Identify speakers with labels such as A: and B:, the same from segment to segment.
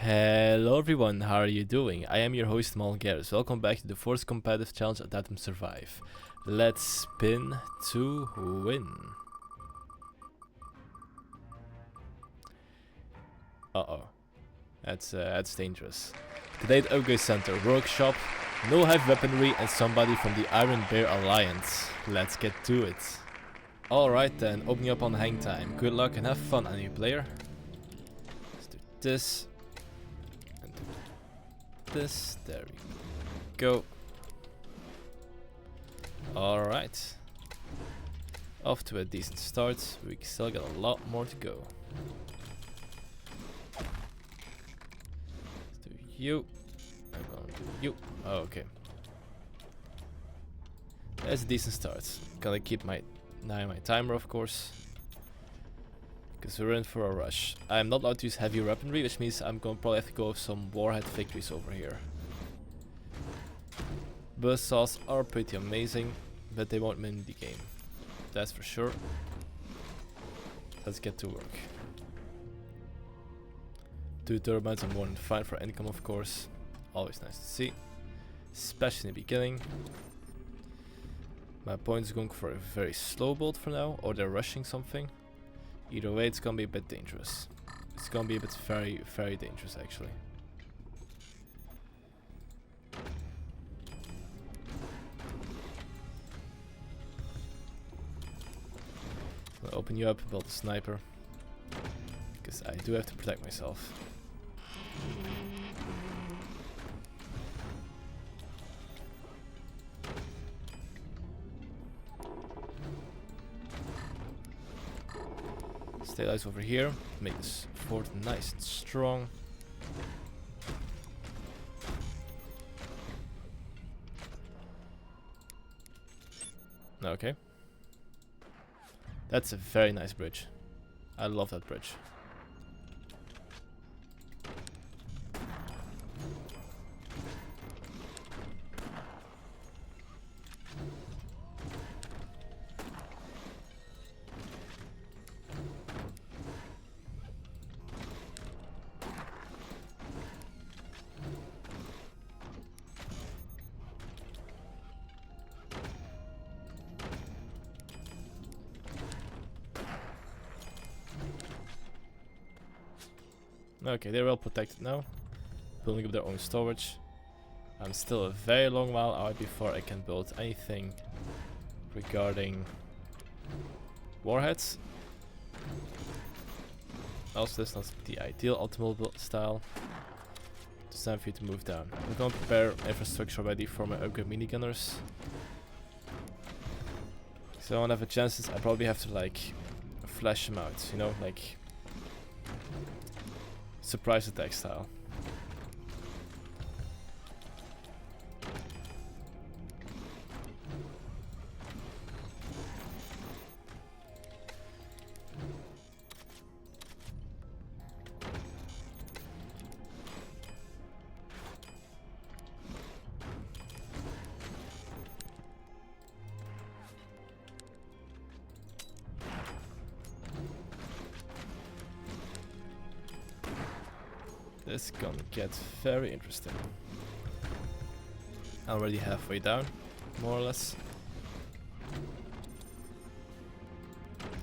A: Hello everyone, how are you doing? I am your host Malgares. Welcome back to the 4th competitive challenge at Atom Survive. Let's spin to win. That's dangerous. Today at Upgrade Center, workshop, no heavy weaponry and somebody from the Iron Bear Alliance. Let's get to it. Alright then, opening up on hang time. Good luck and have fun, enemy player. Let's do this. This, there we go. Alright, off to a decent start. We still got a lot more to go. Let's do you. I'm gonna do you. Oh, okay, that's a decent start. Gotta keep my eye on my timer, of course, because we're in for a rush. I'm not allowed to use heavy weaponry, which means I'm gonna probably have to go with some warhead victories over here. Buzzsaws are pretty amazing, but they won't win the game. That's for sure. Let's get to work. 2 turbines are more than fine for income, of course. Always nice to see, especially in the beginning. My opponent is going for a very slow build for now, or they're rushing something. Either way, it's gonna be a bit dangerous. It's gonna be a bit very, very dangerous actually. I'm gonna open you up, build a sniper, because I do have to protect myself. Stay eyes over here, make this fort nice and strong. Okay. That's a very nice bridge. I love that bridge. Okay, they're well protected now, building up their own storage. I'm still a very long while out before I can build anything regarding warheads. Also, this is not the ideal optimal build style. It's time for you to move down. I'm gonna prepare infrastructure ready for my upgrade minigunners. So I want to have a chance. I probably have to like flash them out, you know, like surprise attack style. This is gonna get very interesting. Already halfway down, more or less.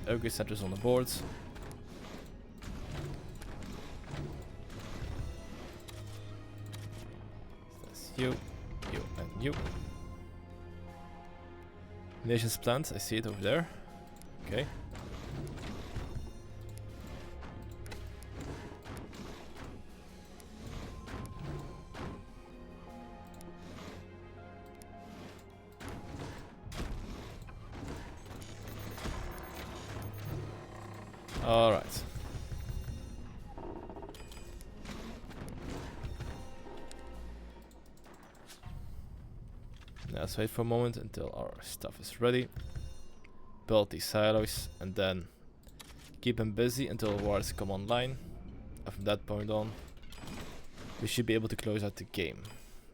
A: Okay, centers on the board. That's you, you, and you. Nations plant, I see it over there. Okay. Alright. Now let's wait for a moment until our stuff is ready. Build these silos and then keep them busy until wards come online. And from that point on, we should be able to close out the game.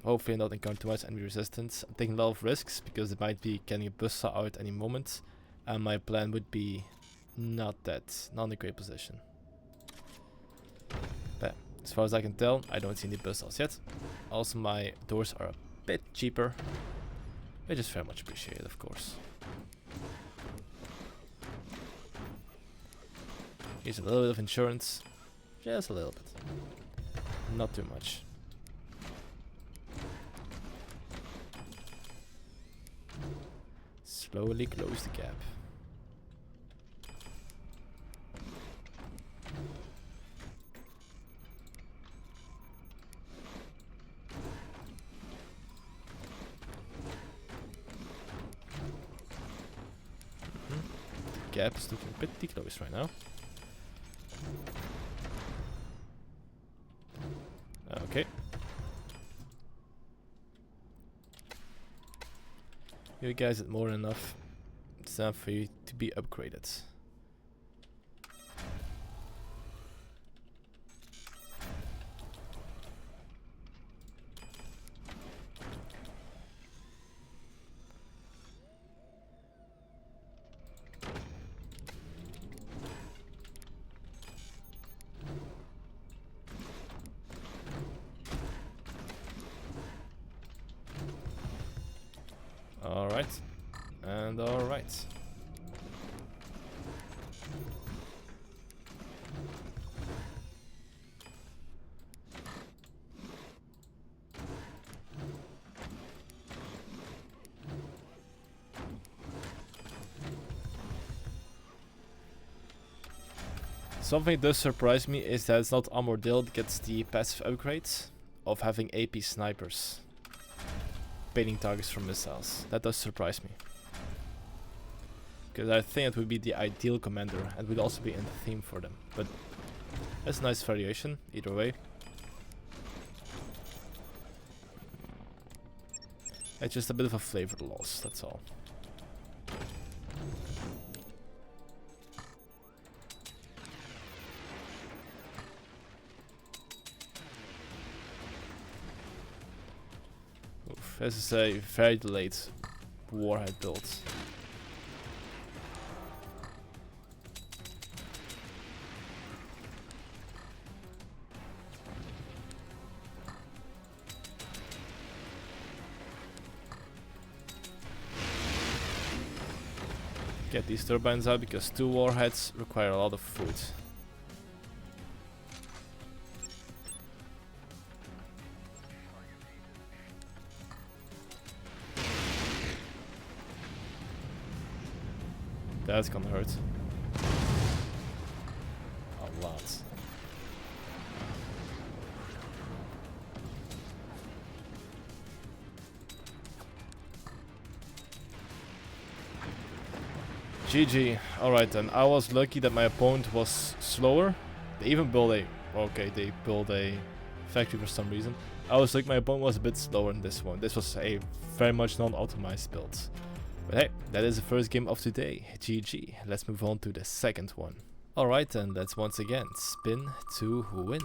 A: Hopefully not encounter too much enemy resistance. I'm taking a lot of risks because it might be getting a buzzsaw out any moment. And my plan would be not in a great position. But As far as I can tell, I don't see any buzzsaws yet. Also, my doors are a bit cheaper, which is very much appreciated, of course. Here's a little bit of insurance, just a little bit, not too much. Slowly close the gap. The gap is looking pretty close right now. Okay. You guys had more than enough. It's time for you to be upgraded. Alright. And alright. Something that does surprise me is that it's not Armordale that gets the passive upgrades of having AP snipers baiting targets from missiles. That does surprise me. Because I think it would be the ideal commander and would also be in the theme for them. But that's a nice variation, either way. It's just a bit of a flavor loss, that's all. This is a very delayed warhead build. Get these turbines out because 2 warheads require a lot of food. That's gonna hurt. A lot. GG. Alright then, I was lucky that my opponent was slower. They even built a... okay, they built a factory for some reason. I was like, my opponent was a bit slower in this one. This was a very much non-optimized build. But hey, that is the first game of today. GG. Let's move on to the second one. Alright then, let's once again spin to win.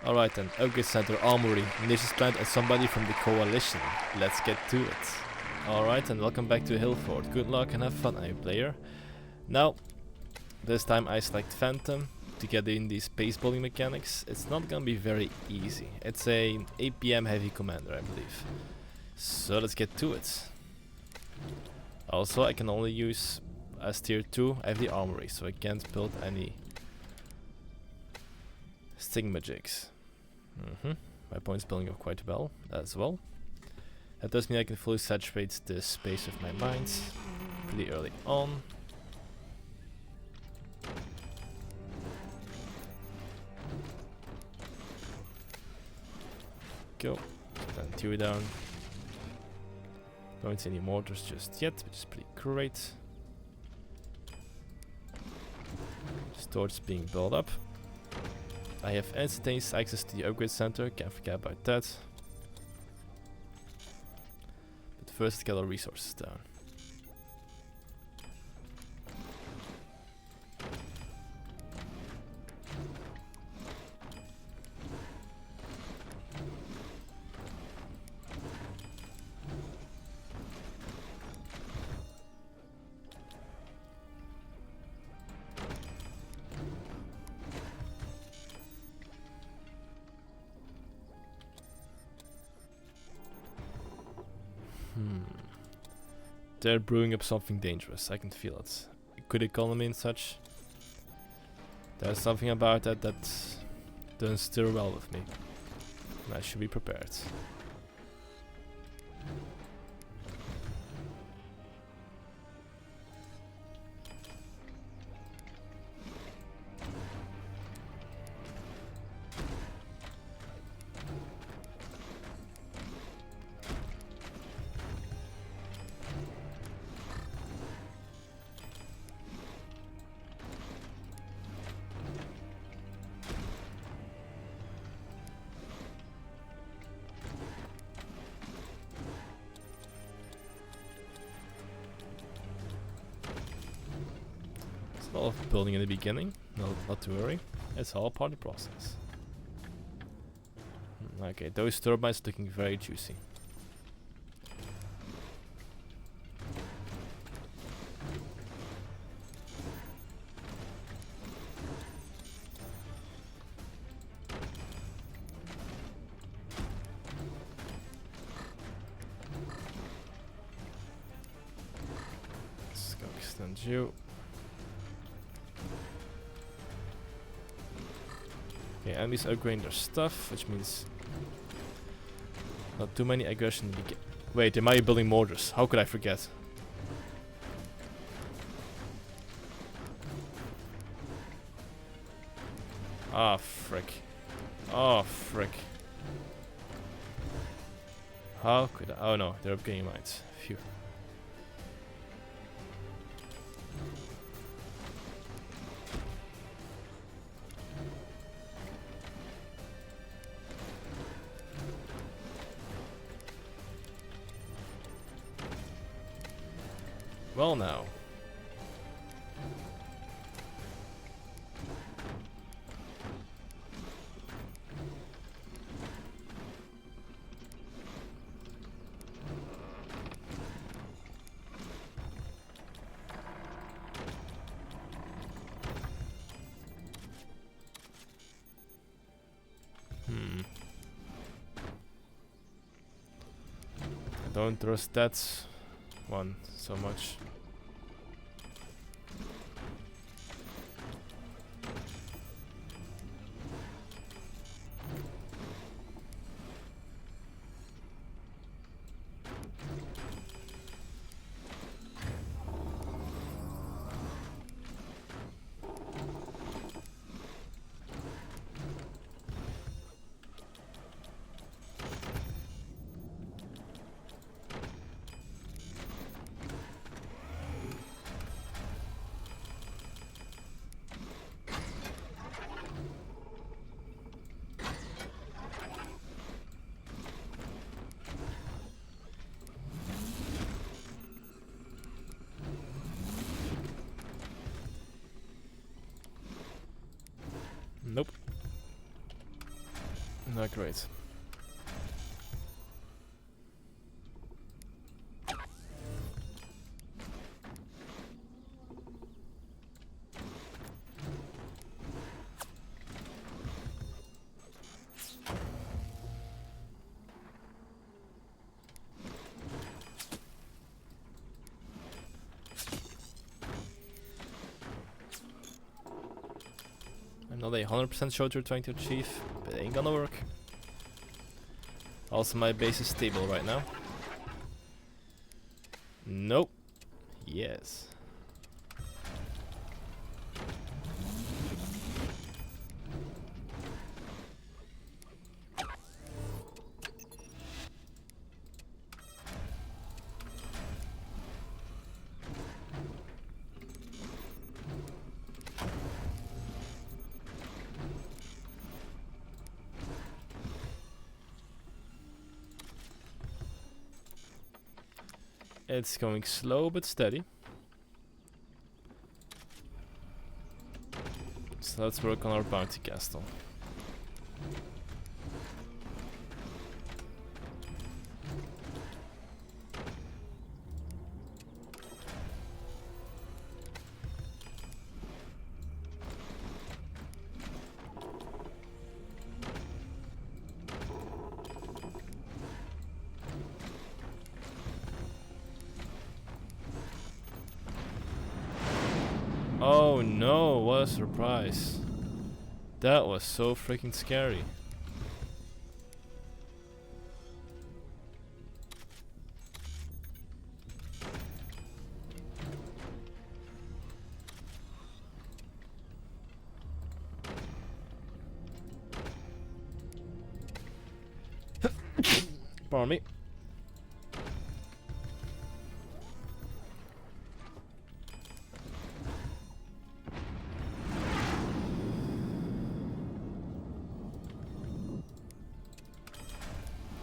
A: Alright then, Upgrade Center, Armory, Munitions Plant and somebody from the Coalition. Let's get to it. Alright and welcome back to Hillfort. Good luck and have fun, new player. Now, this time I select Phantom to get in these space building mechanics. It's not gonna be very easy. It's a APM heavy commander, I believe. So let's get to it. Also, I can only use as tier 2, I have the Armory, so I can't build any Stigma jigs. My opponent's building up quite well as well. That does mean I can fully saturate the space of my mines pretty early on. Go. Plant 2 down. Don't see any mortars just yet, which is pretty great. Storage being built up. I have instantaneous access to the upgrade center, can't forget about that. But first get our resources down. They're brewing up something dangerous. I can feel it. Good economy and such. There's something about that that doesn't stir well with me. And I should be prepared. A lot of building in the beginning, not to worry, it's all part of the process. Okay, those turbines looking very juicy. Let's go extend you. Okay, enemies upgrading their stuff, which means not too many aggression. Wait, they might be building mortars. How could I forget? Ah, frick. Oh, frick. How could I? Oh no, they're upgrading mines. Phew. Well now. I don't trust that one so much. Nope. Not great. Not a 100% shot you're trying to achieve, but it ain't gonna work. Also, my base is stable right now. Nope. Yes. It's going slow but steady. So let's work on our bounty castle. Oh no, what a surprise. That was so freaking scary. Pardon me.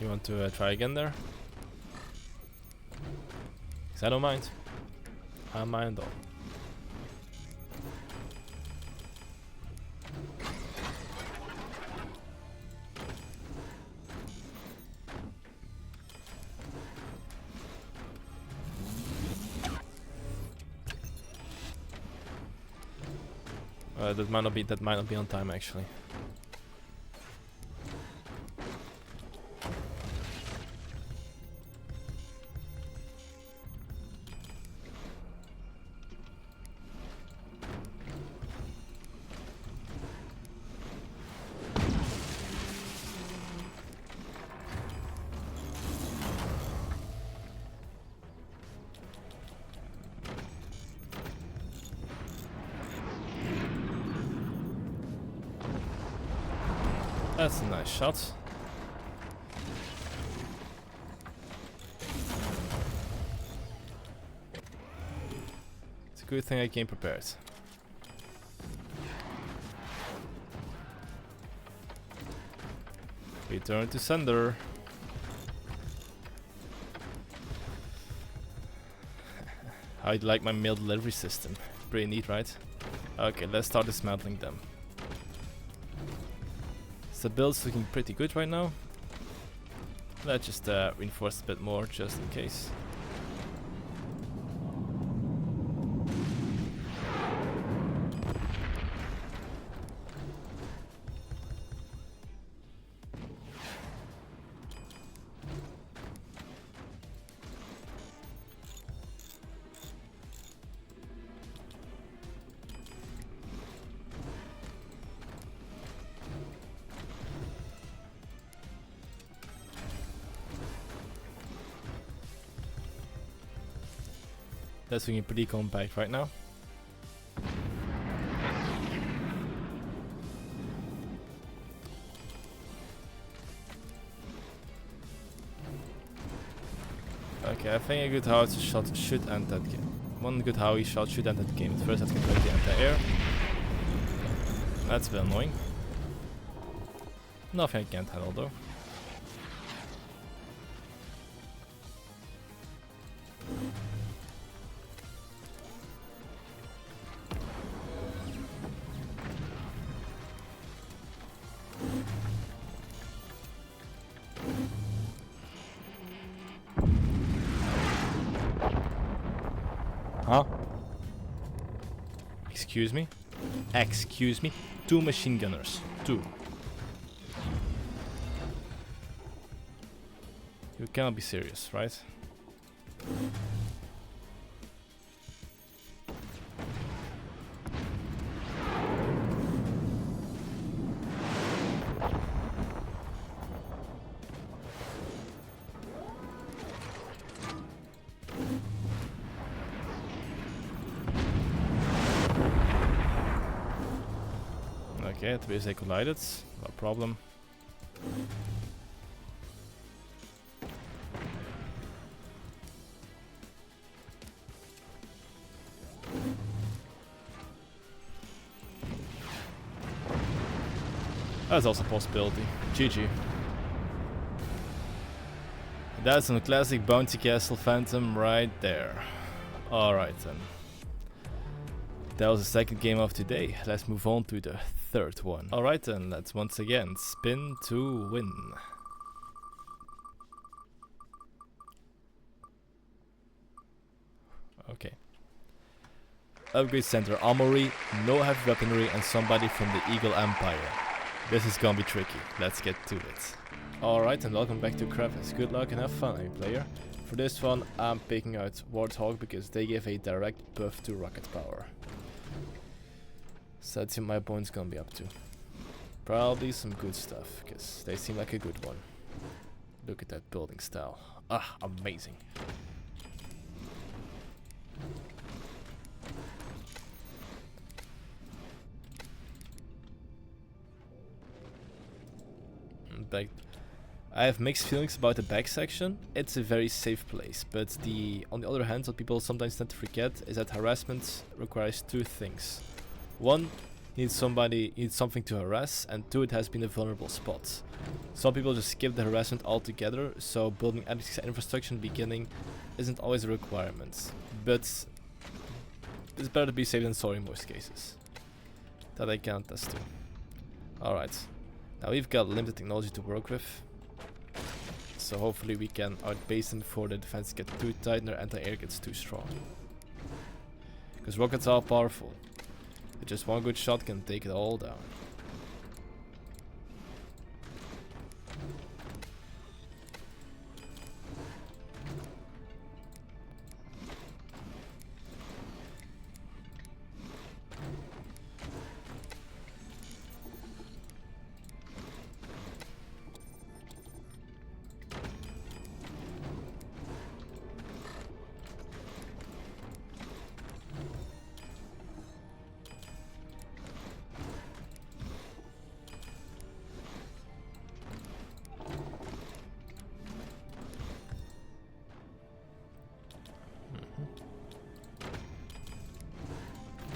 A: You want to try again there? 'Cause I don't mind. I don't mind at all. That might not be on time actually. That's a nice shot. It's a good thing I came prepared. Return to sender. How do you like my mail delivery system? Pretty neat, right? Okay, let's start dismantling them. The build's looking pretty good right now. Let's just reinforce a bit more just in case. That's looking pretty compact right now. Okay, I think a good howitzer shot should end that game. One good howie shot should end that game. But first, let's get ready to enter air. That's a bit annoying. Nothing I can't handle though. Huh? Excuse me? Excuse me? 2 machine gunners. 2. You cannot be serious, right? Okay, at least they collided, no problem. That's also a possibility. GG. That's some classic Bounty Castle Phantom right there. Alright then. That was the second game of today. Let's move on to the third one. Alright then, let's once again spin to win. Okay. Upgrade center armory, no heavy weaponry, and somebody from the Eagle Empire. This is gonna be tricky. Let's get to it. Alright, and welcome back to Crevice. Good luck and have fun, any player. For this one, I'm picking out Warthog because they give a direct buff to rocket power. So that's what my opponent's gonna be up to. Probably some good stuff, because they seem like a good one. Look at that building style. Ah, amazing. Back. I have mixed feelings about the back section. It's a very safe place, but on the other hand, what people sometimes tend to forget is that harassment requires two things. One, you need something to harass, and two, it has been a vulnerable spot. Some people just skip the harassment altogether, so building infrastructure in the beginning isn't always a requirement. But it's better to be safe than sorry in most cases. That I can attest to. Alright. Now we've got limited technology to work with, so hopefully we can outbase them before the defense gets too tight and their anti-air gets too strong. Because rockets are powerful, but just one good shot can take it all down.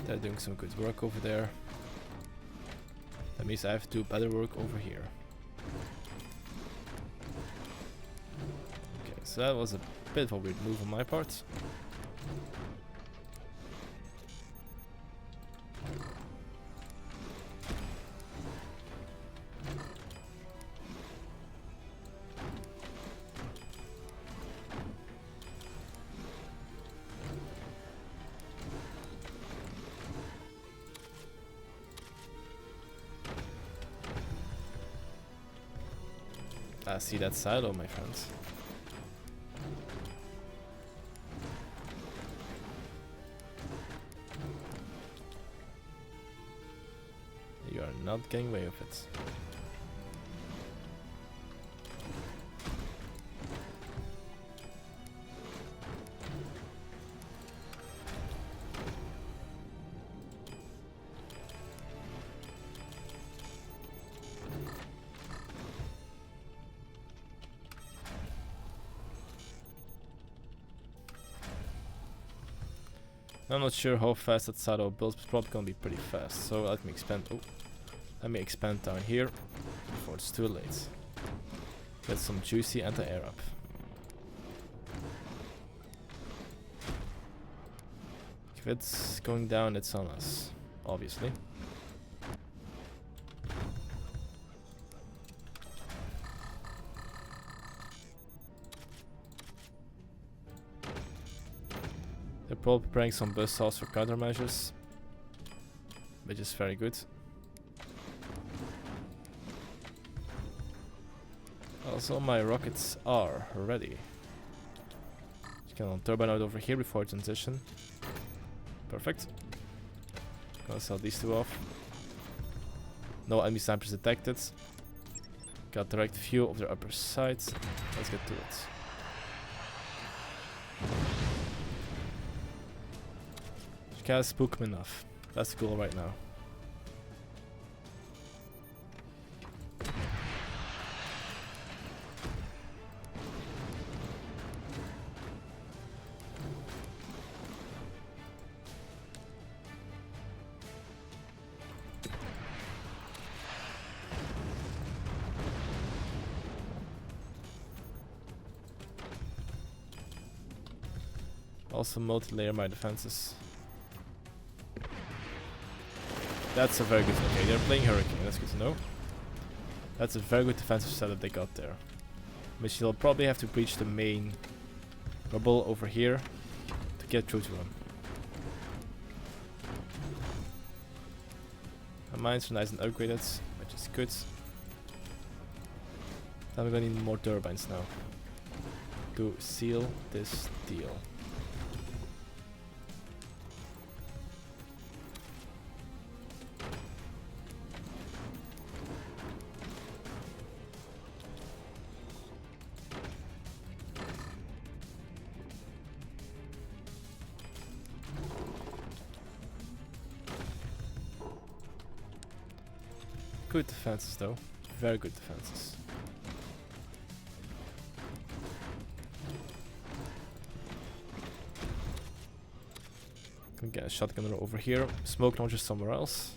A: They're doing some good work over there. That means I have to do better work over here. Okay, so that was a bit of a weird move on my part. I see that silo, my friends. You are not getting away with it. I'm not sure how fast that silo builds, but it's probably gonna be pretty fast. So let me expand. Oh, let me expand down here before it's too late. Get some juicy anti-air up. If it's going down, it's on us, obviously. They're probably preparing some buzzsaws for countermeasures, which is very good. Also, my rockets are ready. Just gonna turbine out over here before transition. Perfect. Gonna sell these two off. No enemy snipers detected. Got direct view of their upper side. Let's get to it. Can't spook him enough. That's cool right now. Also multi-layer my defenses. That's a very good. Okay, they're playing Hurricane. That's good to know. That's a very good defensive setup they got there. Which they'll probably have to breach the main rubble over here to get through to them. My mines are nice and upgraded, which is good. Then we're gonna need more turbines now to seal this deal. Good defenses though. Very good defenses. Can get a shotgun over here. Smoke launcher somewhere else.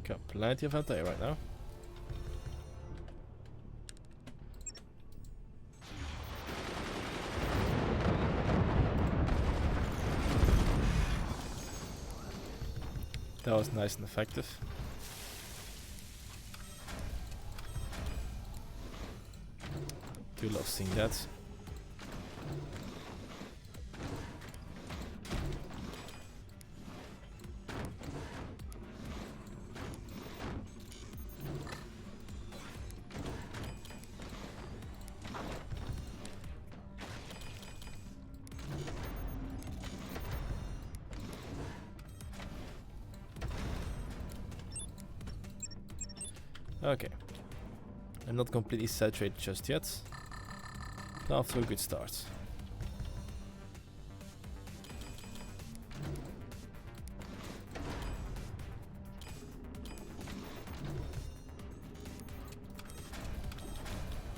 A: Got plenty of anti right now. That was nice and effective. Do love seeing that. Okay, I'm not completely saturated just yet, but off to a good start.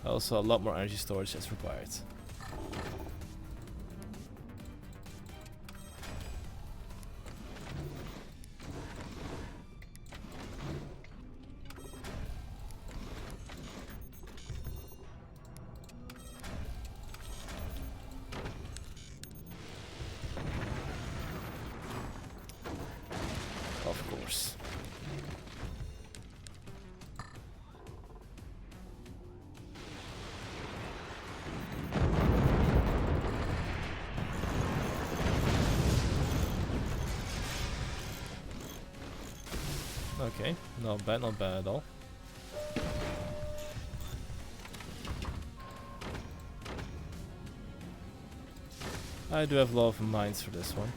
A: Also, a lot more energy storage is required. Of course. Okay, not bad at all. I do have a lot of mines for this one.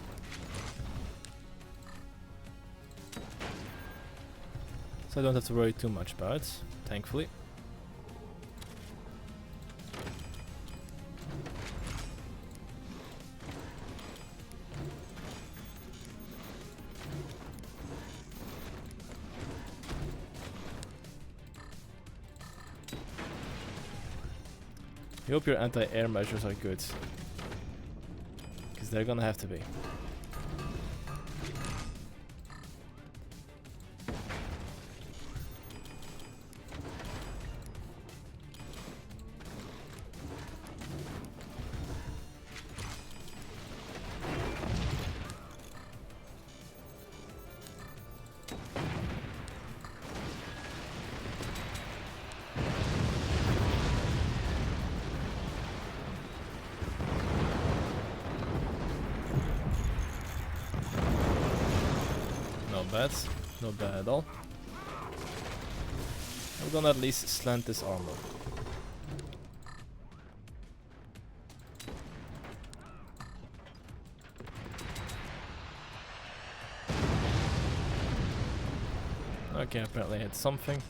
A: So I don't have to worry too much about it, thankfully. I hope your anti-air measures are good, because they're gonna have to be. Not bad at all. I'm gonna at least slant this armor. Okay, apparently I hit something.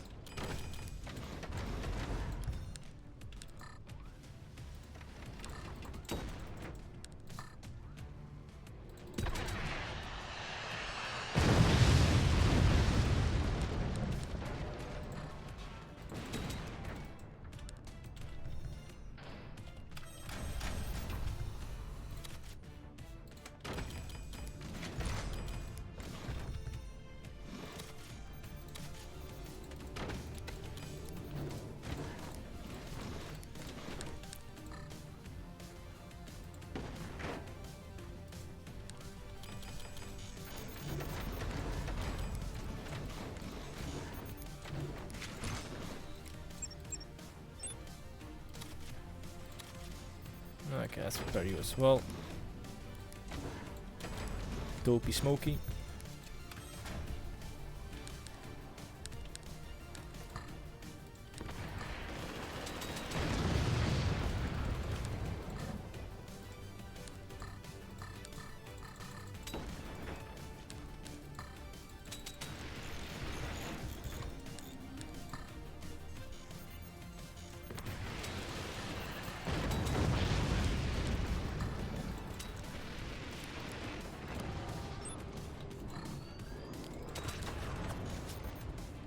A: Okay, let's prepare you as well. Dopey Smoky.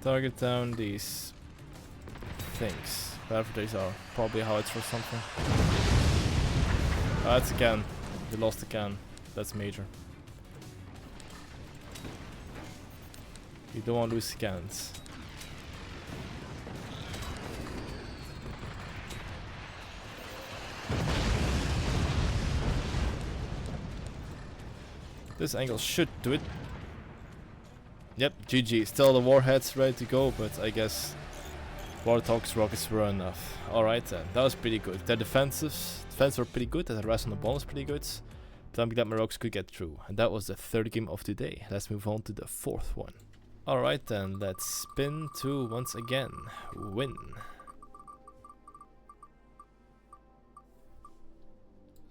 A: Target down these things. Whatever these are. Probably howitzers or something. Oh, that's a can. We lost the can. That's major. You don't want to lose cans. This angle should do it. Yep, GG. Still the warheads ready to go, but I guess Warthog's rockets were enough. Alright then, that was pretty good. Their defense were pretty good, and the rest on the bomb was pretty good. But I'm glad my rockets could get through. And that was the third game of today. Let's move on to the fourth one. Alright then, let's spin to once again win.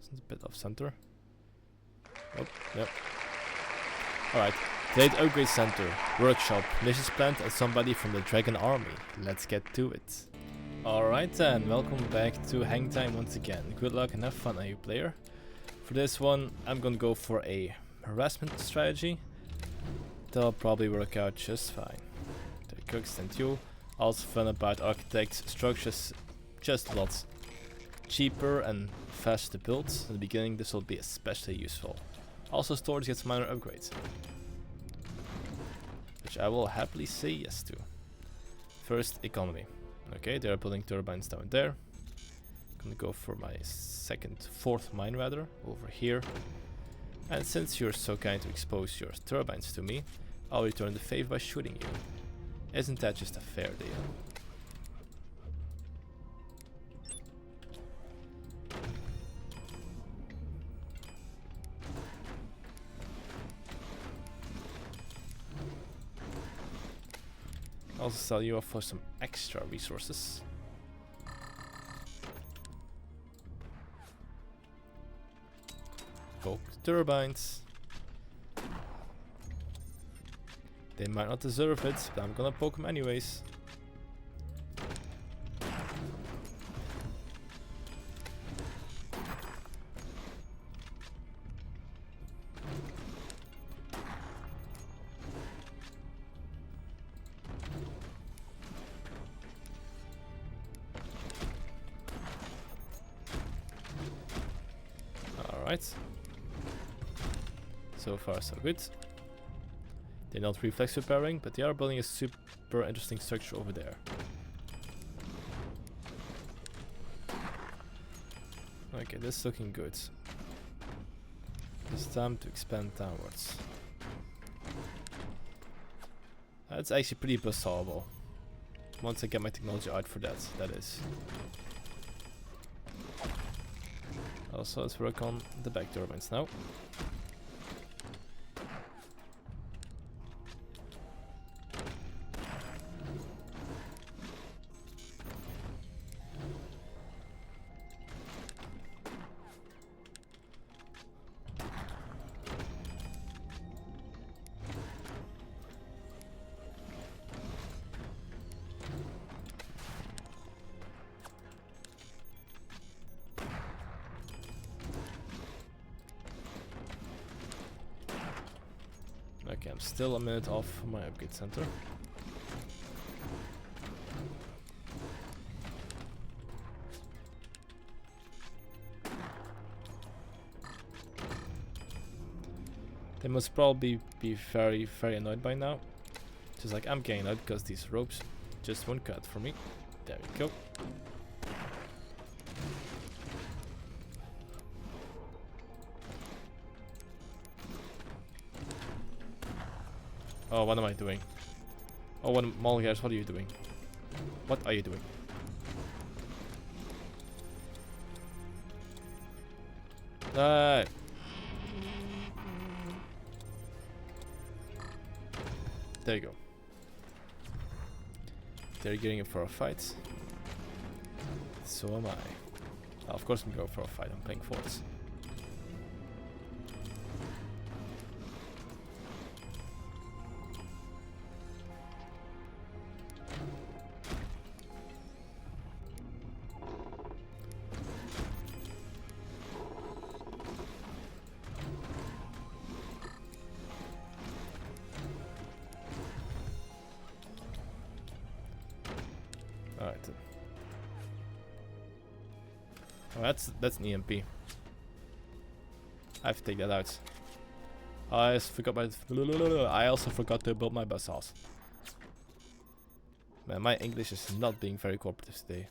A: Isn't a bit off center. Oh, yep. Alright, Trade Upgrade Center, Workshop, missions planned and somebody from the Dragon Army. Let's get to it. Alright then, welcome back to Hang Time once again. Good luck and have fun, you player. For this one, I'm gonna go for a harassment strategy. That'll probably work out just fine. The cooks and you. Also fun about architects, structures just a lot cheaper and faster to build. In the beginning this will be especially useful. Also storage gets minor upgrades, which I will happily say yes to. First, economy. Okay, they are building turbines down there. Gonna go for my fourth mine rather, over here. And since you're so kind to expose your turbines to me, I'll return the favor by shooting you. Isn't that just a fair deal? I'll also sell you off for some extra resources. Poke turbines. They might not deserve it, but I'm gonna poke them anyways. Alright. So far so good. They're not reflex repairing, but they are building a super interesting structure over there. Okay, this is looking good. It's time to expand downwards. That's actually pretty solvable. Once I get my technology out for that, that is. Also, let's work on the back turbines now. Okay, I'm still a minute off my upgrade center. They must probably be very annoyed by now. Just like I'm getting annoyed because these ropes just won't cut for me. There we go. Oh, what am I doing? Oh, what Malgairs, what are you doing? What are you doing? There you go. They're getting it for a fight. So am I. Of course I'm going for a fight, I'm playing forts. then. Oh, that's an EMP. I have to take that out. I also forgot to build my bus house. Man, my English is not being very cooperative today.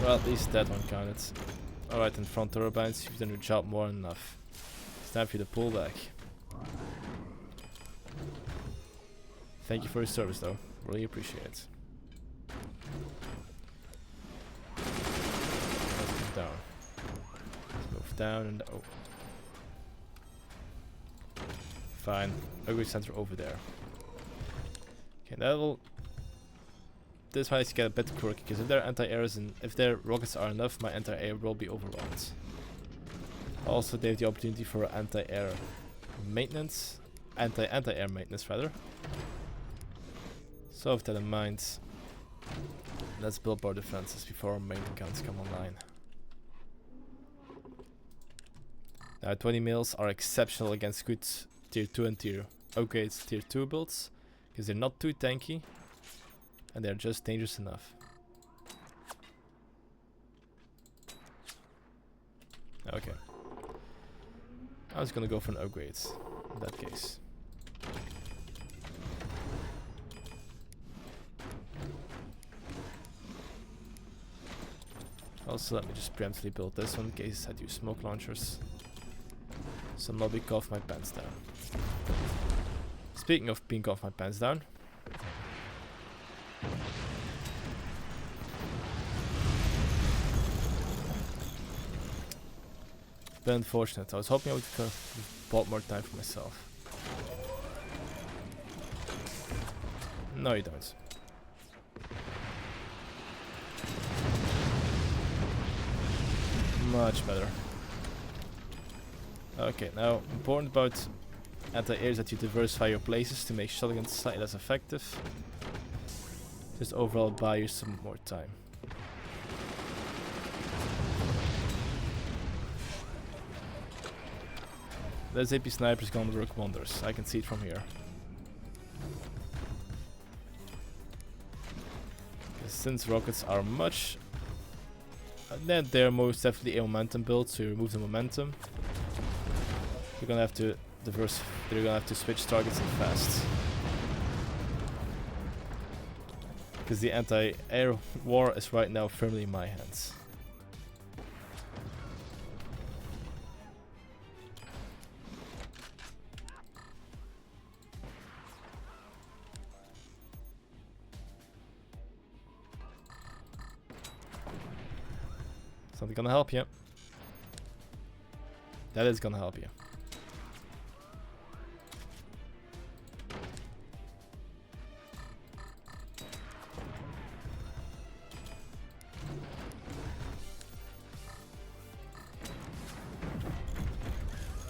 A: Well, at least that one counted. Alright, in front turbines, you've done your job more than enough. It's time for you to pull back. Thank you for your service though, really appreciate it. Let's move down. Let's move down and oh. Fine, upgrade center over there. Okay, that will... This might get a bit quirky, because if their anti-airs and if their rockets are enough, my anti-air will be overwhelmed. Also, they have the opportunity for anti-air maintenance, anti-air maintenance rather. So with that in mind, let's build our defenses before our main accounts come online. Now 20 mils are exceptional against good tier 2 and tier upgrades tier 2 builds, because they're not too tanky. And they're just dangerous enough. Okay. I was gonna go for an upgrade in that case. Also, let me just preemptively build this one in case I do smoke launchers. So I'm not being off my pants down. Speaking of being off my pants down. Bit unfortunate. I was hoping I would have bought more time for myself. No, you don't. Much better. Okay, now important about anti-air is that you diversify your places to make shotguns slightly less effective. Just overall buy you some more time. That AP sniper is gonna work wonders. I can see it from here. Since rockets are much, they're most definitely a momentum build, so you remove the momentum. You're gonna have to You're gonna have to switch targets and fast. Because the anti-air war is right now firmly in my hands. Something gonna help you. That is gonna help you.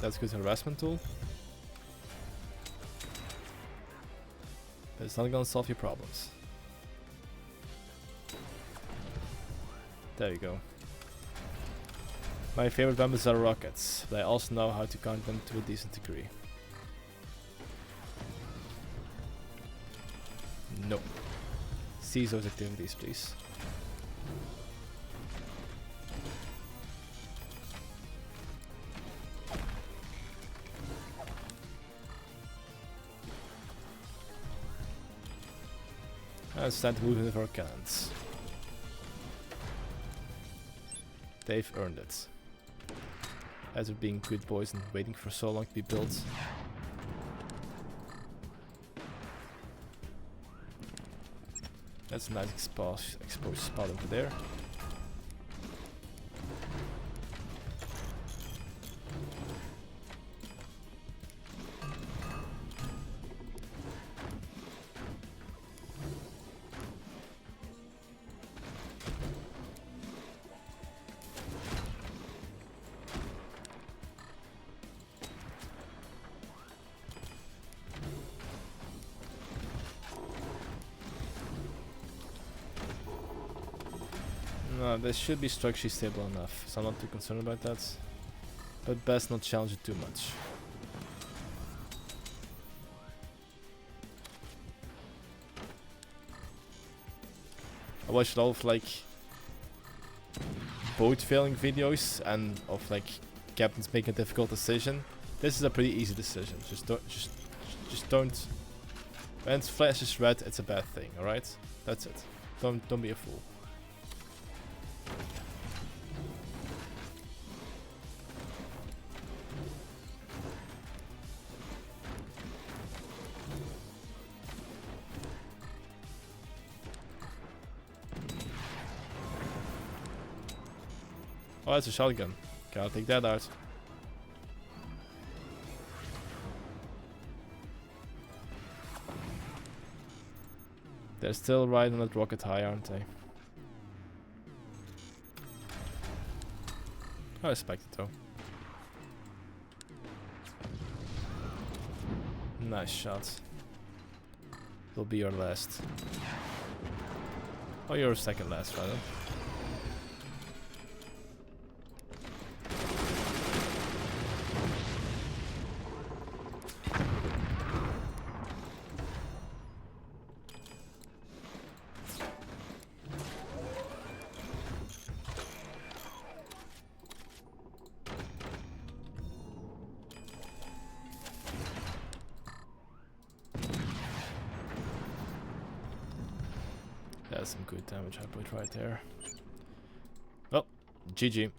A: That's a good harassment tool. But it's not gonna solve your problems. There you go. My favorite weapons are rockets, but I also know how to count them to a decent degree. No. Cease those activities, please. It's time to move into our cannons. They've earned it. As of being good boys and waiting for so long to be built. That's a nice exposed spot over there. No, this should be structurally stable enough, so I'm not too concerned about that. But best not challenge it too much. I watched a lot of like boat failing videos and of like captains making a difficult decision. This is a pretty easy decision. Just don't. When it's flashes red, it's a bad thing. All right, that's it. Don't be a fool. Oh, it's a shotgun. Gotta take that out. They're still right on that rocket high, aren't they? I respect it though. Nice shot. Will be your last. Oh, your second last, rather. That's some good damage I put right there. Well, GG.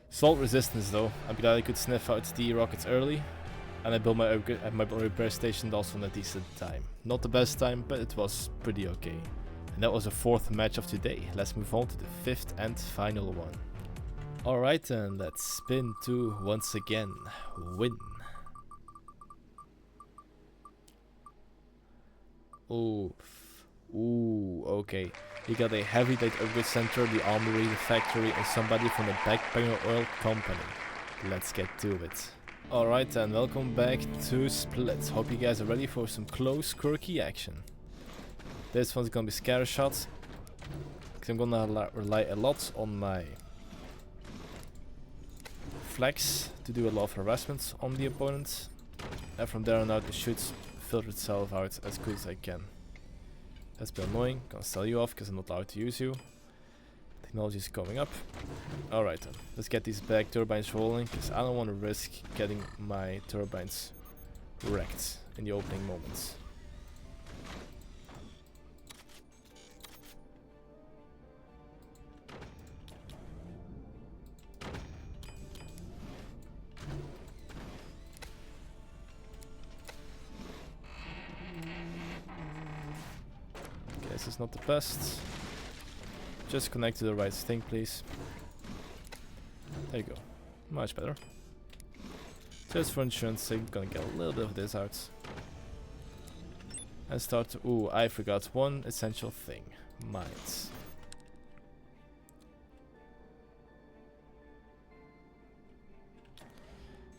A: Salt resistance though. I'm glad I could sniff out the rockets early. And I built my repair station also in a decent time. Not the best time, but it was pretty okay. And that was the 4th match of today. Let's move on to the 5th and final one. Alright then, let's spin to once again win. Ooh. Ooh, okay. You got a heavy light upgrade center, the armory, the factory, and somebody from the backpacker oil company. Let's get to it. Alright then, welcome back to Split. Hope you guys are ready for some close, quirky action. This one's gonna be scatter shots, because I'm gonna rely a lot on my flex to do a lot of harassment on the opponent. And from there on out, it should filter itself out as good as I can. That's a bit annoying. Gonna sell you off because I'm not allowed to use you. Technology is coming up. Alright then, let's get these back turbines rolling because I don't want to risk getting my turbines wrecked in the opening moments. This is not the best. Just connect to the right thing, please. There you go. Much better. Just for insurance sake, gonna get a little bit of this out. And start to... Ooh, I forgot one essential thing. Mines.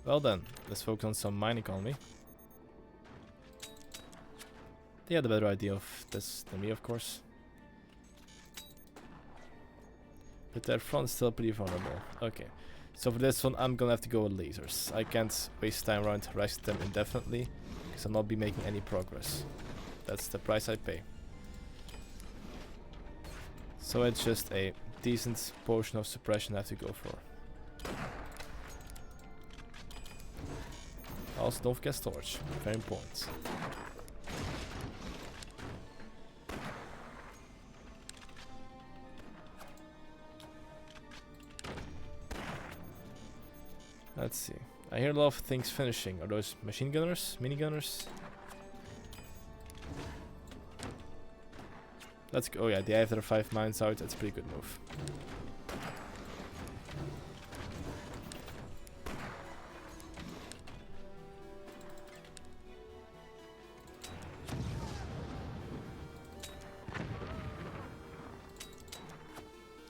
A: Well then, let's focus on some mine economy. They had a better idea of this than me, of course. But their front is still pretty vulnerable. Okay, so for this one I'm gonna have to go with lasers. I can't waste time around harassing them indefinitely, because I'll not be making any progress. That's the price I pay. So it's just a decent portion of suppression I have to go for. Also don't forget storage, very important. Let's see. I hear a lot of things finishing. Are those machine gunners? Mini gunners? Let's go. Oh yeah, they have their 5 mines out. That's a pretty good move.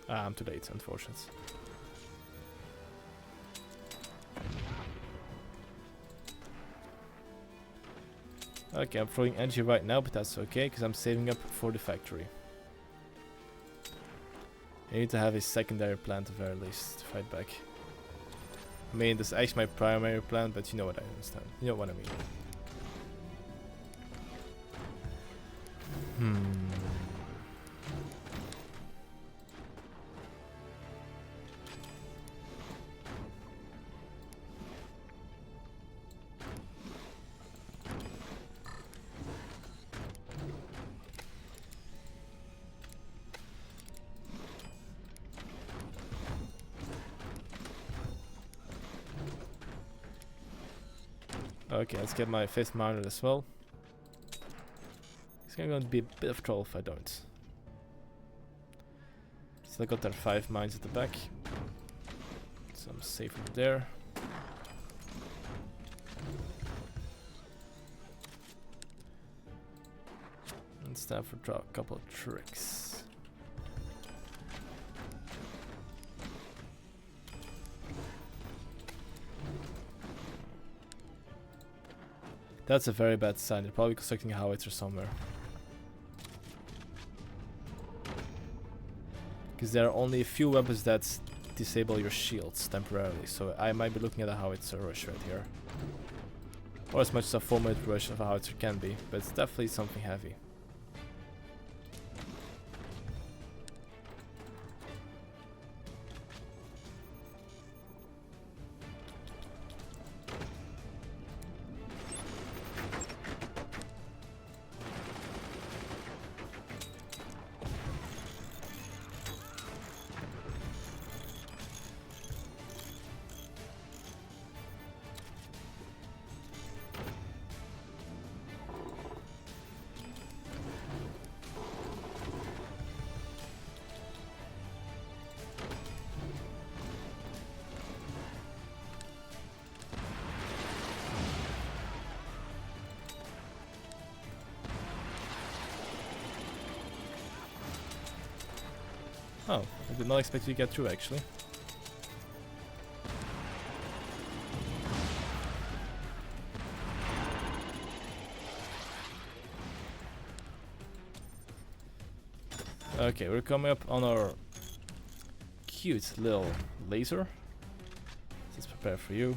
A: Ah, I'm too late, unfortunately. Okay, I'm throwing energy right now, but that's okay, because I'm saving up for the factory. I need to have a secondary plan at the very least to fight back. I mean, this is actually my primary plan, but you know what I understand. You know what I mean. Okay, let's get my 5th miner as well. It's going to be a bit of trouble if I don't. Still got their 5 mines at the back. So I'm safe over there. And it's time for draw a couple of tricks. That's a very bad sign. They're probably constructing a howitzer somewhere. Because there are only a few weapons that disable your shields temporarily. So I might be looking at a howitzer rush right here. Or as much as a 4-minute rush of a howitzer can be. But it's definitely something heavy. Oh, I did not expect you to get through actually. Okay, we're coming up on our cute little laser. Let's prepare for you.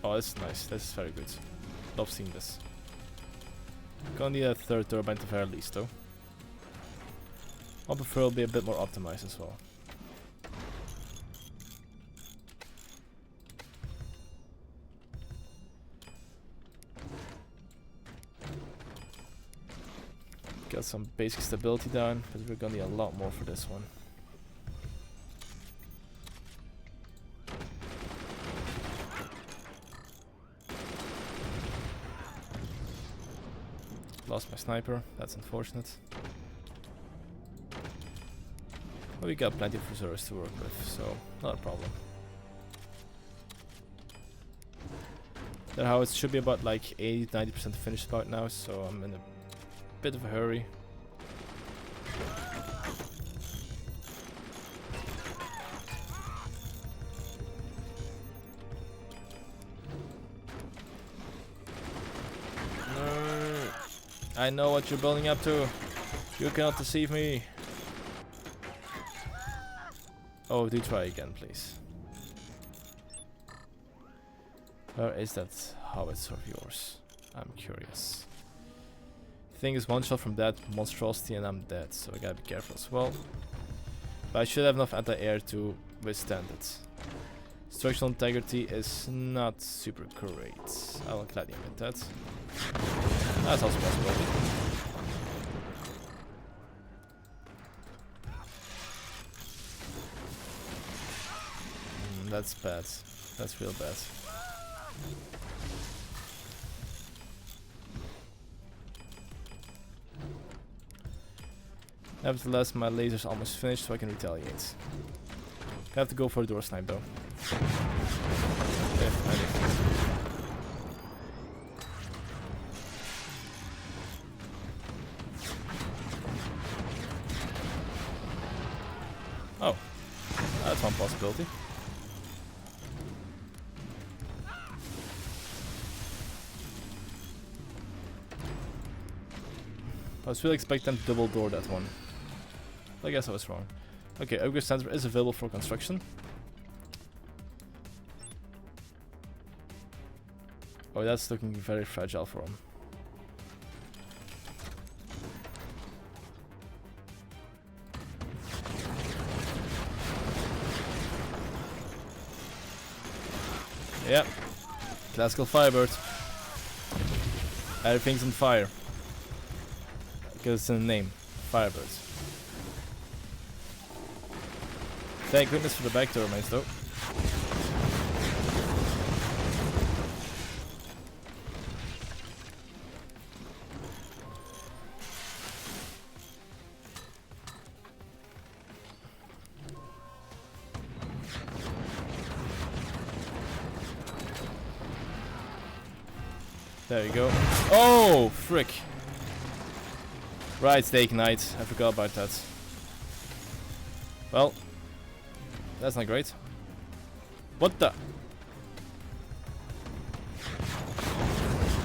A: Oh, this is nice. This is very good. Love seeing this. Gonna need a 3rd turbine at the very least though. I'll prefer it'll be a bit more optimized as well. Got some basic stability down, but we're gonna need a lot more for this one. Lost my sniper, that's unfortunate. But we got plenty of reserves to work with, so not a problem. Their house should be about like 80-90% finished about now, so I'm in a bit of a hurry. I know what you're building up to. You cannot deceive me. Oh, do try again, please. Where is that howitzer of yours? I'm curious. Thing is, one shot from that monstrosity and I'm dead, so I gotta be careful as well. But I should have enough anti-air to withstand it. Structural integrity is not super great. I will gladly admit that. That's also possible. That's bad. That's real bad. Nevertheless, my laser's almost finished, so I can retaliate. I have to go for a door snipe though. Okay, oh, that's one possibility. I was really expecting them to double door that one. I guess I was wrong. Okay, upgrade center is available for construction. Oh, that's looking very fragile for him. Yep. Classical Firebird. Everything's on fire. Because it's in the name. Firebirds. Thank goodness for the back door remains though. There you go. Oh, frick. Right, Steak Knight. I forgot about that. Well, that's not great. What the?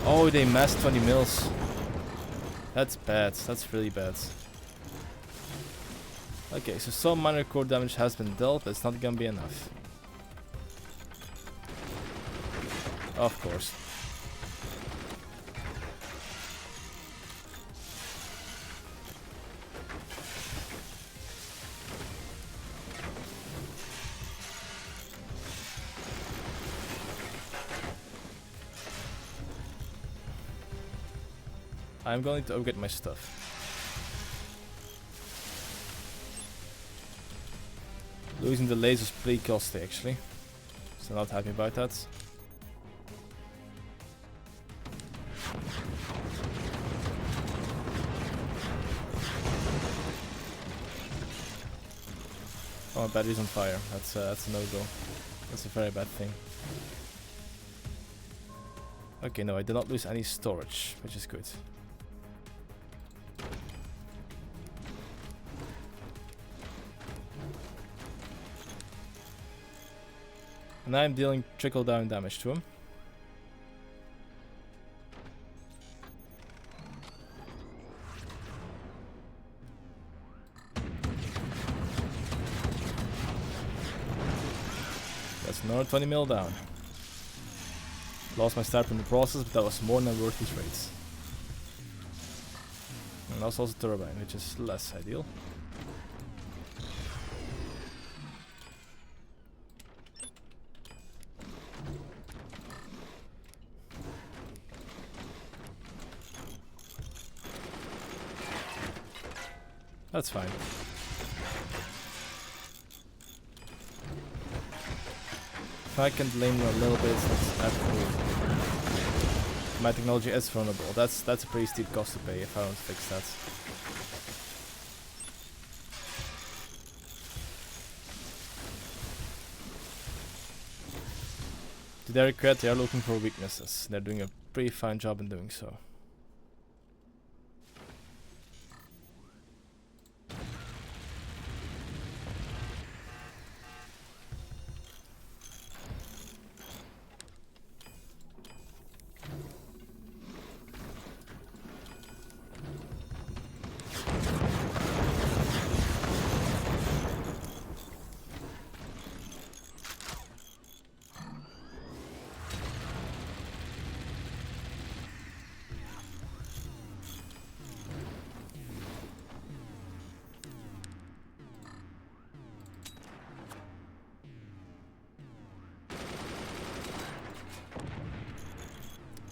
A: Oh, they massed 20 mils. That's bad. That's really bad. Okay, so some minor core damage has been dealt, but it's not gonna be enough. Of course. I'm going to upgrade my stuff. Losing the lasers is pretty costly actually. So not happy about that. Oh, my battery's on fire. That's a no-go. That's a very bad thing. Okay, no, I did not lose any storage, which is good. And I'm dealing trickle-down damage to him. That's another 20 mil down. Lost my start in the process, but that was more than worth these rates. And also a turbine, which is less ideal. That's fine. If I can blame them a little bit, that's absolutely. My technology is vulnerable. That's a pretty steep cost to pay if I don't fix that. To their credit, they are looking for weaknesses. They're doing a pretty fine job in doing so.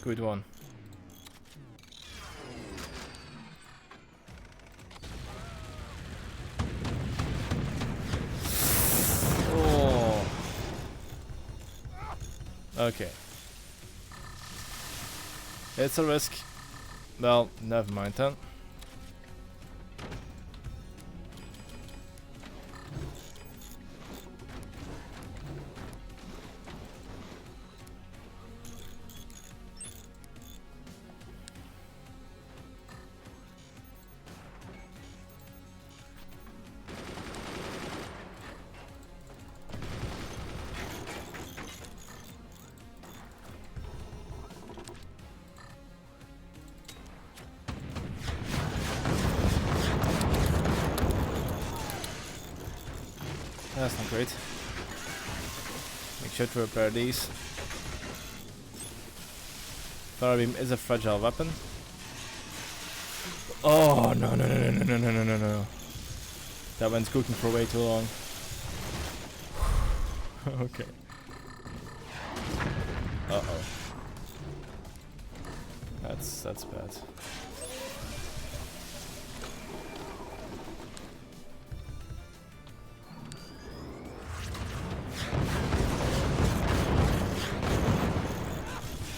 A: Good one. Oh. Okay. It's a risk. Well, never mind then. That's not great. Make sure to repair these. Fire beam is a fragile weapon. Oh no no no no no no no no no! That went cooking for way too long. Okay. Uh oh. That's bad.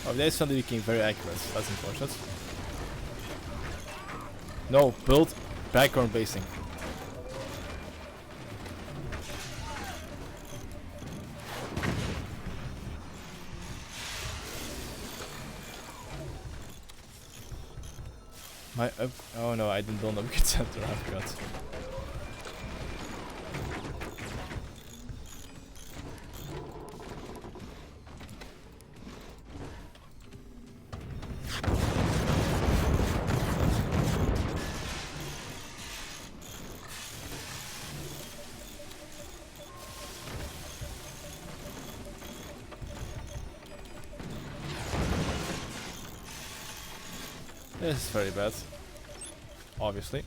A: Oh, they suddenly became very accurate. That's unfortunate. No, build background basing. My up. Oh no, I didn't build an upgrade center. I forgot. This is very bad. Obviously.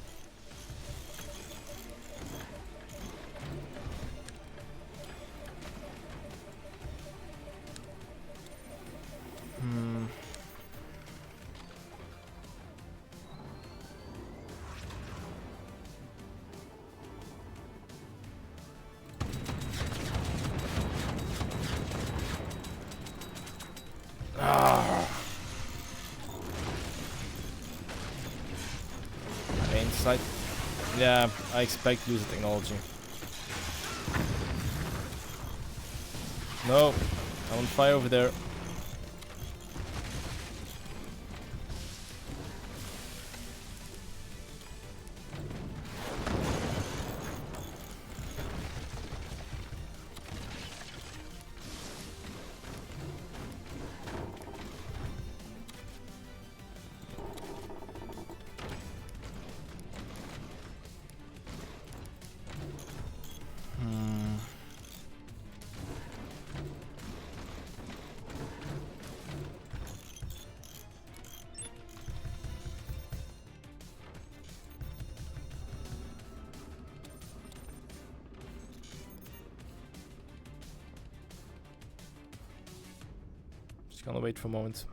A: Side. Yeah, I expect to use the technology. No, I'm on fire over there. Just gonna wait for a moment.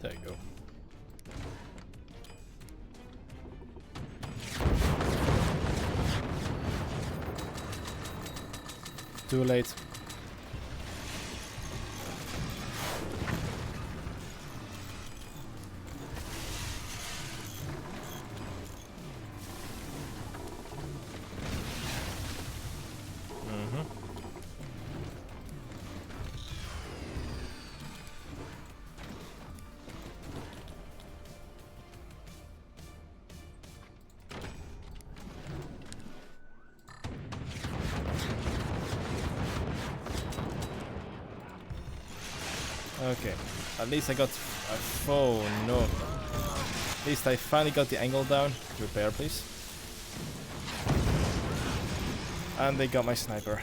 A: There you go. Too late. Okay, at least I got oh no. At least I finally got the angle down. Repair, please. And they got my sniper.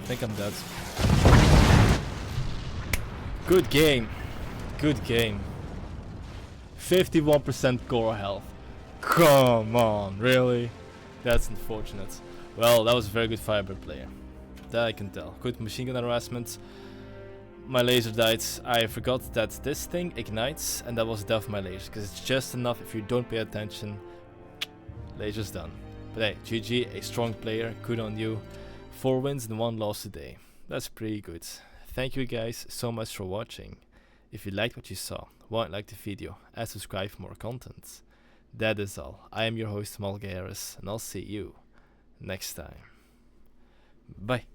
A: I think I'm dead. Good game. Good game. 51% core health. Come on, really? That's unfortunate. Well, that was a very good Firebird player. That I can tell. Good machine gun harassment. My laser died. I forgot that this thing ignites, and that was death of my laser. Because it's just enough if you don't pay attention. Laser's done. But hey, GG, a strong player. Good on you. 4 wins and 1 loss today. That's pretty good. Thank you guys so much for watching. If you liked what you saw, why not like the video and subscribe for more content. That is all. I am your host Malgaris, and I'll see you next time. Bye.